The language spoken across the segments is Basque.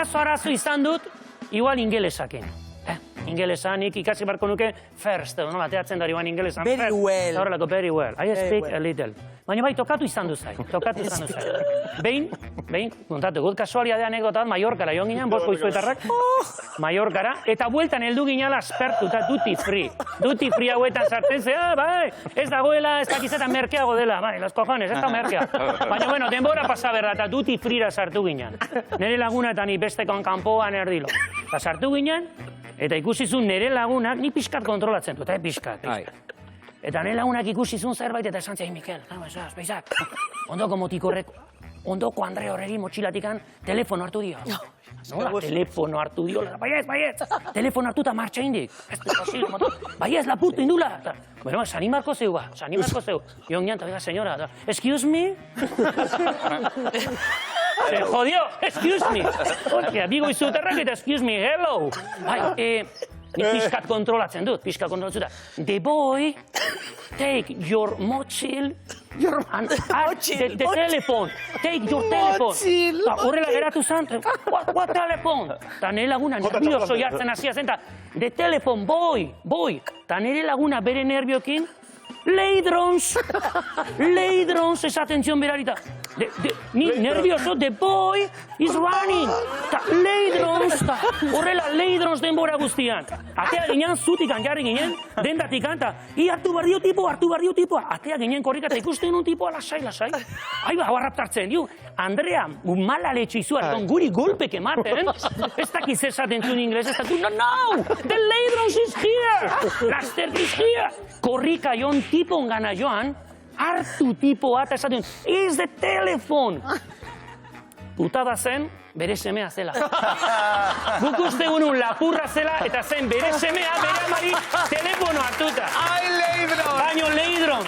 Arazo izan dut, igual ingelesakin. Ingelesanik ikasi barko nuke first, nola teatzen da igual ingelesan. Very well. Horrelako, very well. I speak a little. Baina bai, tokatu izan du zait. Behin, kontatu, gut kasualidadea anekotat, Mallorcara joan ginen, bosko izuetarrak, Mallorcara, eta bueltan heldu ginala aspertu, eta duty free. Duty free hauetan sartzen zea, bai, ez dagoela, ez dakizetan merkeago dela, bai, los cojones, ez da merkea. Baina, bueno, denbora pasa berda, eta duty freera sartu ginen. Nere laguna eta ni bestekon kanpoan erdilo. Eta sartu ginen, eta ikusizun nere lagunak, ni pixkat kontrolatzen dut, pixkat. Eta nire lagunak ikusizun zerbait eta esan ziai, Mikel, beizak, ondoko motikorrek, ondoko Andre horreri motxilatikan telefono hartu dio. Nola, telefono hartu dio, baiez, telefono hartu eta martxa indik. Baiez, lapurtu indula. Bueno, sanimarko zeu ba, sanimarko zeu. Ion gian, eta senyora, excuse me? Se jodió, excuse me. Hostia, bigo izuterrak eta excuse me, hello. Bai, ni pixkat kontrolatzen dut, The boy take your mochil and the telephone. Take your telephone. Horrela geratu zan, what telephone? Ta nire laguna nervioso jartzen hasia zen, the telephone, boy. Ta nire laguna bere nerviokin, Leidrons esaten zion berarita. Ni nervioso, the boy is running. Ta Leidrons, horrela Leidrons denbora guztian. Atea ginen, zutikan jarri ginen, dendatikan, ta hartu barrio tipoa. Atea ginen korrika eta ikusten un tipoa lasai. Ai, hau harraptartzen, diu, Andrea, mala letxe izuarton guri golpek ematen, ez dakiz esaten zuen ingles, ez dakiz, no, the Leidrons is here, Laster is here. Korrika jon tipon gana joan, hartu tipoa eta esaten, is the telephone. Putada zen, bere semea zela. Guk uste unun lapurra zela eta zen bere semea, bere amari, telefono hartuta. Ai, Leidron! Baino Leidron.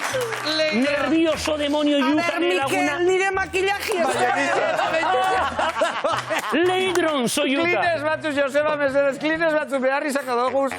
Nervioso demonio juka nire laguna. Mikel, nire makillajia. Leidron soiuka. Klines batzu, Joseba, mesedez, klines batzu beharri sako doguz.